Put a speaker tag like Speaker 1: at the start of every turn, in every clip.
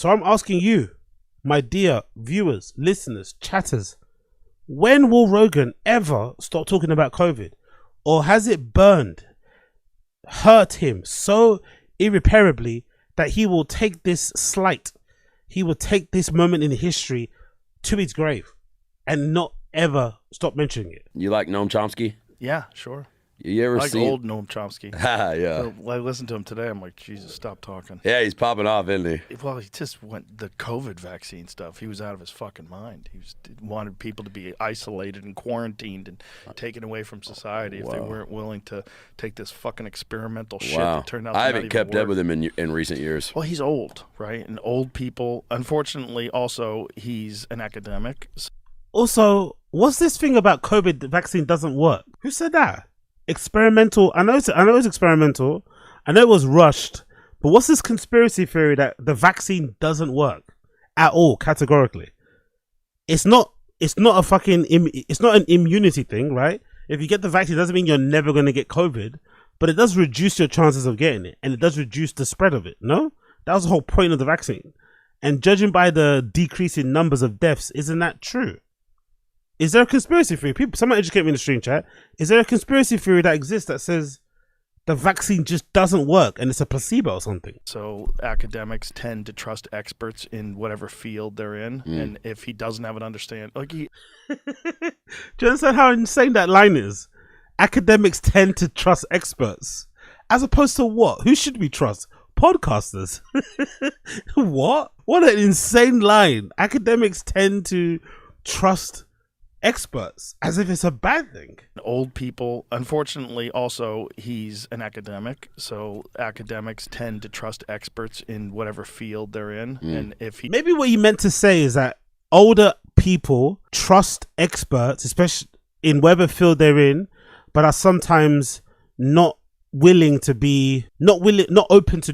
Speaker 1: So I'm asking you, my dear viewers, listeners, chatters, when will Rogan ever stop talking about COVID? Or has it hurt him so irreparably that he will take this slight, he will take this moment in history to his grave and not ever stop mentioning it?
Speaker 2: You like Noam Chomsky?
Speaker 3: Yeah, sure.
Speaker 2: You ever
Speaker 3: I like
Speaker 2: seen
Speaker 3: old Noam Chomsky.
Speaker 2: Yeah.
Speaker 3: So, I listened to him today. I'm like, Jesus, stop talking.
Speaker 2: Yeah, he's popping off, isn't he?
Speaker 3: Well, he just went the COVID vaccine stuff. He was out of his fucking mind. He wanted people to be isolated and quarantined and taken away from society if they weren't willing to take this fucking experimental shit that turned out to
Speaker 2: I
Speaker 3: not
Speaker 2: haven't
Speaker 3: even
Speaker 2: kept
Speaker 3: work.
Speaker 2: up with him in recent years.
Speaker 3: Well, he's old, right? And old people, unfortunately, also, he's an academic.
Speaker 1: Also, what's this thing about COVID? The vaccine doesn't work. Who said that? Experimental. I know it's experimental. I know it was rushed. But what's this conspiracy theory that the vaccine doesn't work at all, categorically? It's not a fucking. It's not an immunity thing, right? If you get the vaccine, it doesn't mean you're never going to get COVID, but it does reduce your chances of getting it, and it does reduce the spread of it. No, that was the whole point of the vaccine. And judging by the decrease in numbers of deaths, isn't that true? Is there a conspiracy theory? Someone educate me in the stream chat. Is there a conspiracy theory that exists that says the vaccine just doesn't work and it's a placebo or something?
Speaker 3: So academics tend to trust experts in whatever field they're in, and if he doesn't have an understanding, like
Speaker 1: Do you understand how insane that line is? Academics tend to trust experts, as opposed to what? Who should we trust? Podcasters. What? What an insane line. Academics tend to trust experts as if it's a bad thing.
Speaker 3: old people, unfortunately, also he's an academic, so academics tend to trust experts in whatever field they're in, and if he
Speaker 1: Maybe what you meant to say is that older people trust experts, especially in whatever field they're in, but are sometimes not open to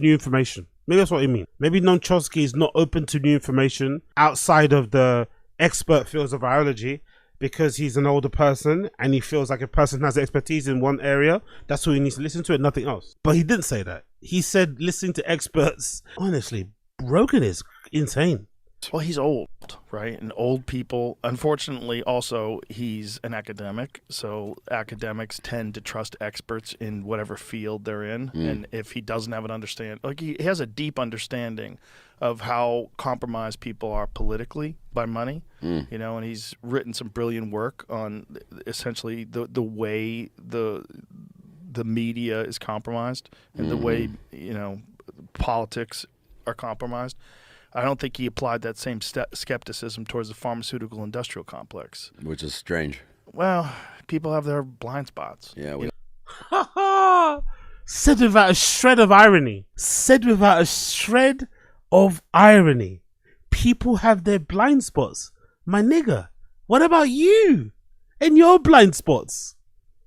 Speaker 1: new information. Maybe that's what you mean. Maybe Noam Chomsky is not open to new information outside of the expert fields of biology because he's an older person and he feels like a person has expertise in one area. That's who he needs to listen to and nothing else. But he didn't say that. He said listening to experts. Honestly, Rogan is insane.
Speaker 3: Well, he's old, right? And old people, unfortunately, also, he's an academic. So academics tend to trust experts in whatever field they're in. And if he doesn't have an understanding, like he has a deep understanding of how compromised people are politically by money, you know, and he's written some brilliant work on essentially the way the media is compromised and the way, you know, politics are compromised. I don't think he applied that same skepticism towards the pharmaceutical industrial complex.
Speaker 2: Which is strange.
Speaker 3: Well, people have their blind spots.
Speaker 2: Yeah.
Speaker 1: Said without a shred of irony. Said without a shred of irony. People have their blind spots. My nigga, what about you and your blind spots?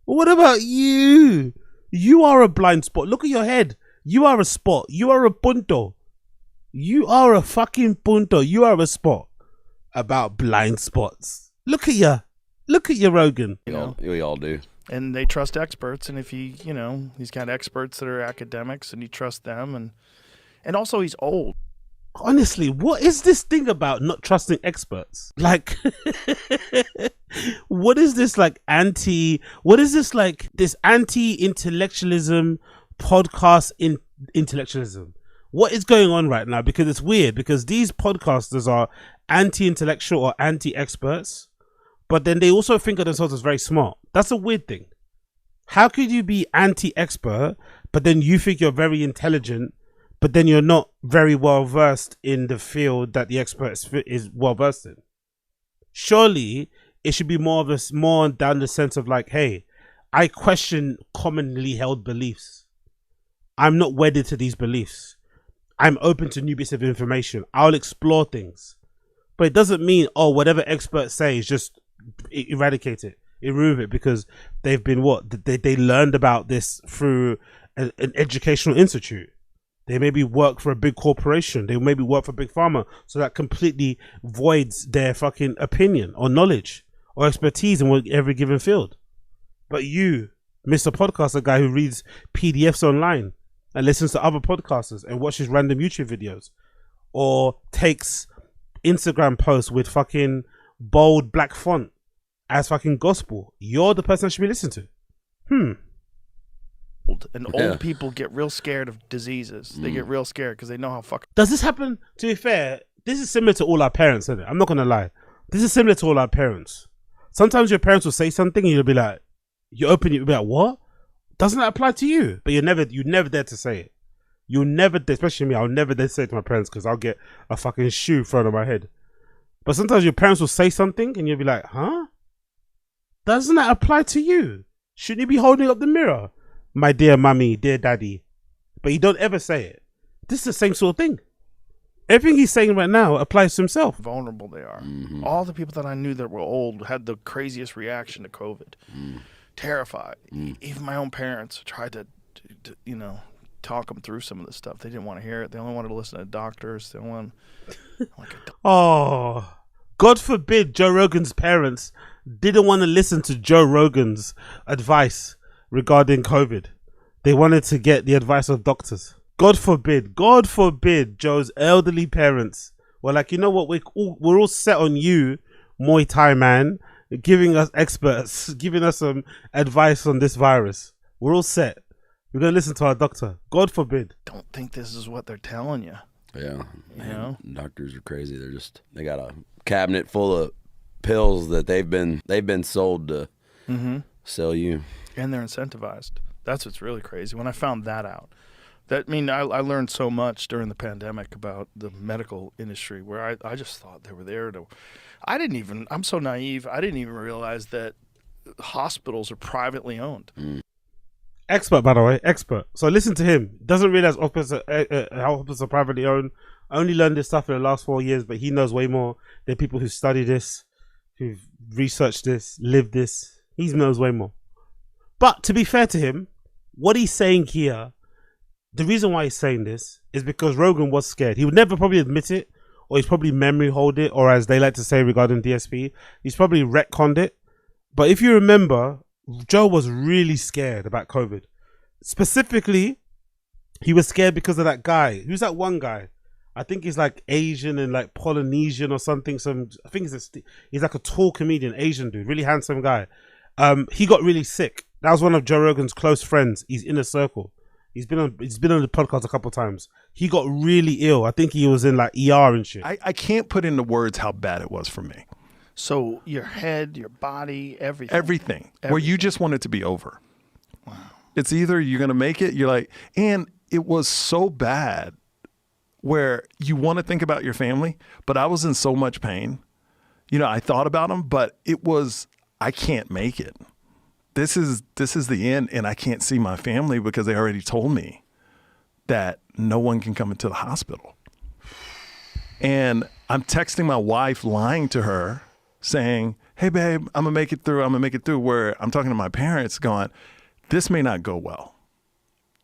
Speaker 1: What about you? You are a blind spot. Look at your head. You are a spot. You are a punto. You are a fucking punto. You are a spot about blind spots. Look at you. Look at you, Rogan.
Speaker 2: We all do.
Speaker 3: And they trust experts. And if he's got experts that are academics and he trusts them. And also he's old.
Speaker 1: Honestly, what is this thing about not trusting experts? Like, what is this like this anti-intellectualism podcast intellectualism? What is going on right now? Because it's weird, because these podcasters are anti-intellectual or anti-experts, but then they also think of themselves as very smart. That's a weird thing. How could you be anti-expert, but then you think you're very intelligent, but then you're not very well versed in the field that the expert is well versed in? Surely it should be more down the sense of like, hey, I question commonly held beliefs. I'm not wedded to these beliefs. I'm open to new bits of information. I'll explore things. But it doesn't mean, whatever experts say is just eradicate it, remove it, because they've been they learned about this through an educational institute. They maybe work for a big corporation. They maybe work for Big Pharma. So that completely voids their fucking opinion or knowledge or expertise in every given field. But you, Mr. Podcaster guy who reads PDFs online and listens to other podcasters and watches random YouTube videos, or takes Instagram posts with fucking bold black font as fucking gospel, you're the person I should be listening to.
Speaker 3: And old people get real scared of diseases. They get real scared because they know how fucking...
Speaker 1: Does this happen? To be fair, this is similar to all our parents, isn't it? I'm not going to lie. This is similar to all our parents. Sometimes your parents will say something and you'll be like, you open it, you'll be like, what? Doesn't that apply to you? But you never dare to say it. You'll never, especially me, I'll never dare say it to my parents because I'll get a fucking shoe thrown on my head. But sometimes your parents will say something and you'll be like, huh? Doesn't that apply to you? Shouldn't you be holding up the mirror? My dear mummy, dear daddy. But you don't ever say it. This is the same sort of thing. Everything he's saying right now applies to himself.
Speaker 3: Vulnerable they are. All the people that I knew that were old had the craziest reaction to COVID. Terrified. Even my own parents tried to, you know, talk them through some of this stuff. They didn't want to hear it. They only wanted to listen to doctors. They want
Speaker 1: oh, God forbid Joe Rogan's parents didn't want to listen to Joe Rogan's advice regarding COVID. They wanted to get the advice of doctors. God forbid Joe's elderly parents were like, you know what, we're all set on you, Muay Thai man, giving us experts, giving us some advice on this virus. We're all set. We're going to listen to our doctor. God forbid.
Speaker 3: Don't think this is what they're telling you.
Speaker 2: Yeah.
Speaker 3: You know?
Speaker 2: Doctors are crazy. They got a cabinet full of pills that they've been sold to sell you.
Speaker 3: And they're incentivized. That's what's really crazy. When I found that out, I learned so much during the pandemic about the medical industry where I just thought they were there to... I'm so naive, I didn't even realize that hospitals are privately owned.
Speaker 1: Expert, by the way, expert. So listen to him. Doesn't realize hospitals are privately owned. Only learned this stuff in the last 4 years, but he knows way more than people who study this, who've researched this, lived this. He knows way more. But to be fair to him, what he's saying here, the reason why he's saying this is because Rogan was scared. He would never probably admit it, or he's probably memory hold it, or as they like to say regarding DSP, he's probably retconned it. But if you remember, Joe was really scared about COVID. Specifically, he was scared because of that guy. Who's that one guy? I think he's like Asian and like Polynesian or something. I think he's like a tall comedian, Asian dude, really handsome guy. He got really sick. That was one of Joe Rogan's close friends. He's in a circle. He's been on the podcast a couple of times. He got really ill. I think he was in like ER and shit.
Speaker 4: I can't put into words how bad it was for me.
Speaker 3: So your head, your body, everything.
Speaker 4: Everything. Where you just want it to be over. Wow. It's either you're going to make it, you're like, and it was so bad where you want to think about your family, but I was in so much pain. You know, I thought about them, but it was, I can't make it. This is the end, and I can't see my family because they already told me that no one can come into the hospital. And I'm texting my wife, lying to her, saying, hey, babe, I'm going to make it through, where I'm talking to my parents going, this may not go well.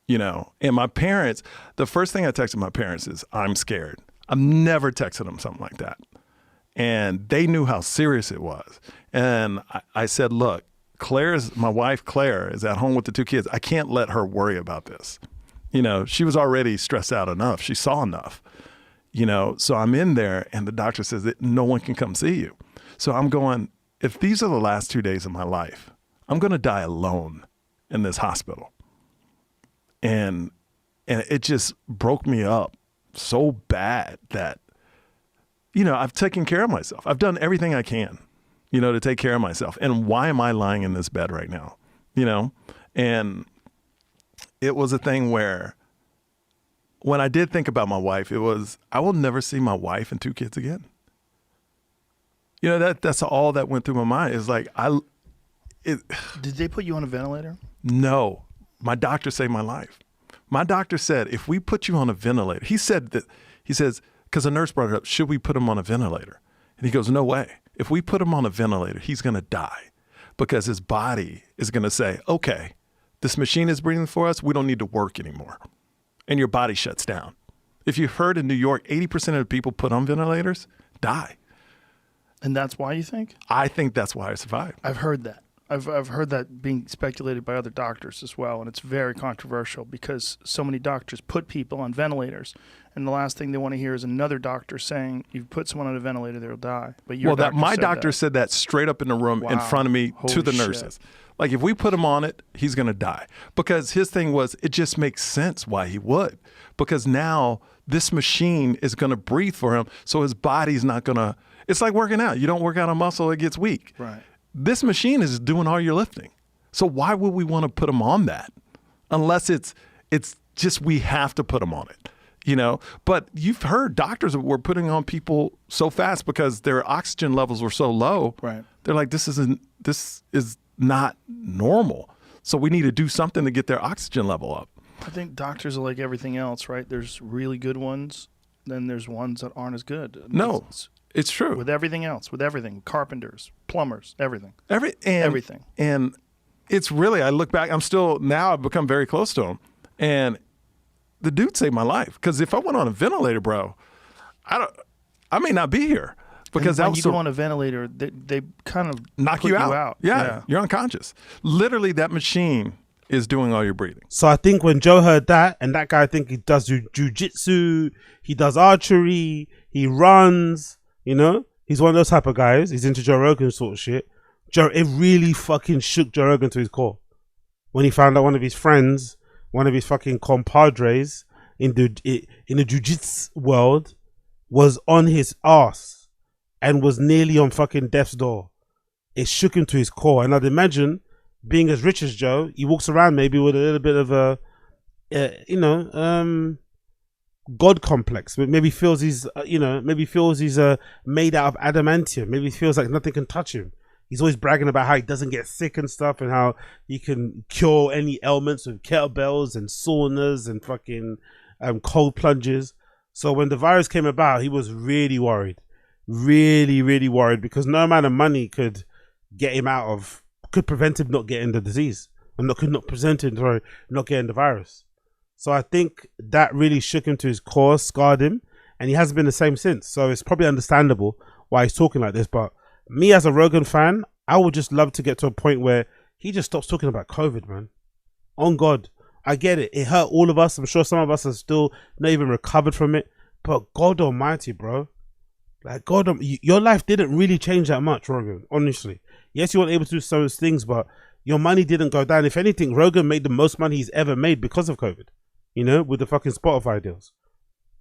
Speaker 4: You know, and my parents, the first thing I texted my parents is, I'm scared. I've never texted them something like that. And they knew how serious it was. And I said, look, my wife, Claire, is at home with the 2 kids. I can't let her worry about this. You know, she was already stressed out enough. She saw enough, you know, so I'm in there and the doctor says that no one can come see you. So I'm going, if these are the last 2 days of my life, I'm going to die alone in this hospital. And it just broke me up so bad that, you know, I've taken care of myself. I've done everything I can, you know, to take care of myself. And why am I lying in this bed right now? You know, and it was a thing where when I did think about my wife, it was, I will never see my wife and 2 kids again. You know, that's all that went through my mind. Is like,
Speaker 3: Did they put you on a ventilator?
Speaker 4: No. My doctor saved my life. My doctor said, if we put you on a ventilator, he says, because a nurse brought it up, should we put him on a ventilator? And he goes, no way. If we put him on a ventilator, he's going to die because his body is going to say, okay, this machine is breathing for us. We don't need to work anymore. And your body shuts down. If you've heard in New York, 80% of the people put on ventilators die.
Speaker 3: And that's why you think?
Speaker 4: I think that's why I survived.
Speaker 3: I've heard that. I've heard that being speculated by other doctors as well, and it's very controversial because so many doctors put people on ventilators, And the last thing they want to hear is another doctor saying, "You've put someone on a ventilator, they'll die." But your
Speaker 4: my doctor said that straight up in the room in front of me to
Speaker 3: Holy
Speaker 4: the
Speaker 3: shit.
Speaker 4: nurses. Like, if we put him on it, he's going to die. Because his thing was, it just makes sense why he would. Because now this machine is going to breathe for him, so his body's not going to. It's like working out. You don't work out a muscle, it gets weak.
Speaker 3: Right.
Speaker 4: This machine is doing all your lifting. So why would we want to put him on that? Unless it's just we have to put him on it. You know, but you've heard doctors were putting on people so fast because their oxygen levels were so low.
Speaker 3: Right.
Speaker 4: They're like, this is not normal. So we need to do something to get their oxygen level up.
Speaker 3: I think doctors are like everything else, right? There's really good ones, then there's ones that aren't as good.
Speaker 4: No, it's true.
Speaker 3: With everything else, with everything, carpenters, plumbers, everything.
Speaker 4: Everything. And it's really, I look back, I've become very close to him. And the dude saved my life. Because if I went on a ventilator, bro, I may not be here. Because
Speaker 3: when you go on a ventilator, they kind of
Speaker 4: knock
Speaker 3: put
Speaker 4: you out. Yeah, you're unconscious. Literally, that machine is doing all your breathing.
Speaker 1: So I think when Joe heard that, and that guy, I think he does jujitsu, he does archery, he runs, you know, he's one of those type of guys. He's into Joe Rogan sort of shit. It really fucking shook Joe Rogan to his core when he found out one of his friends, one of his fucking compadres in the jujitsu world was on his ass and was nearly on fucking death's door. It shook him to his core. And I'd imagine, being as rich as Joe, he walks around maybe with a little bit of a, God complex. Maybe feels he's, made out of adamantium. Maybe feels like nothing can touch him. He's always bragging about how he doesn't get sick and stuff, and how he can cure any ailments with kettlebells and saunas and fucking cold plunges. So when the virus came about, he was really worried. Really, really worried, because no amount of money could prevent him not getting the disease, and not getting the virus. So I think that really shook him to his core, scarred him, and he hasn't been the same since. So it's probably understandable why he's talking like this. But me as a Rogan fan, I would just love to get to a point where he just stops talking about COVID, man. On God, I get it. It hurt all of us. I'm sure some of us are still not even recovered from it. But God Almighty, bro. Like, God, your life didn't really change that much, Rogan, honestly. Yes, you weren't able to do some of those things, but your money didn't go down. If anything, Rogan made the most money he's ever made because of COVID, with the fucking Spotify deals.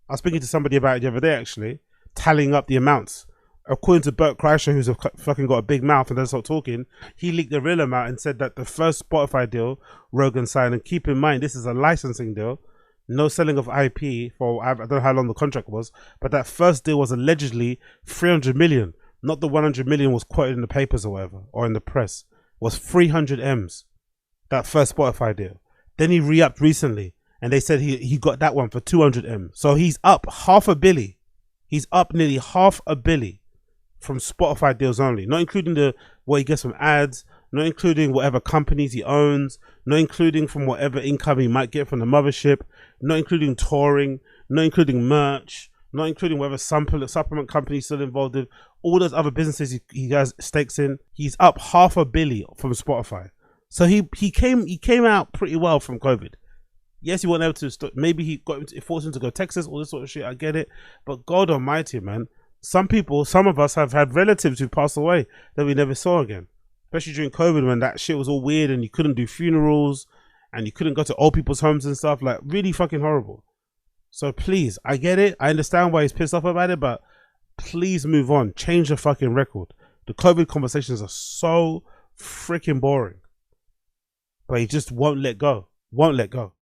Speaker 1: I was speaking to somebody about it the other day, actually, tallying up the amounts. According to Bert Kreischer, who's fucking got a big mouth and doesn't stop talking, he leaked the real amount and said that the first Spotify deal Rogan signed, and keep in mind, this is a licensing deal, no selling of IP for, I don't know how long the contract was, but that first deal was allegedly 300 million. Not the 100 million was quoted in the papers or whatever, or in the press. It was 300 M's, that first Spotify deal. Then he re-upped recently, and they said he got that one for 200 M. So he's up $500 million. He's up nearly $500 million from Spotify deals only, not including what he gets from ads, not including whatever companies he owns, not including from whatever income he might get from the mothership, not including touring, not including merch, not including whatever supplement company he's still involved in, all those other businesses he has stakes in. He's up $500 million from Spotify. So he came out pretty well from COVID. Yes, he wasn't able to. Maybe it forced him to go to Texas, all this sort of shit. I get it, but God Almighty, man. Some of us have had relatives who passed away that we never saw again. Especially during COVID, when that shit was all weird and you couldn't do funerals and you couldn't go to old people's homes and stuff. Like, really fucking horrible. So please, I get it. I understand why he's pissed off about it, but please move on. Change the fucking record. The COVID conversations are so freaking boring. But he just won't let go. Won't let go.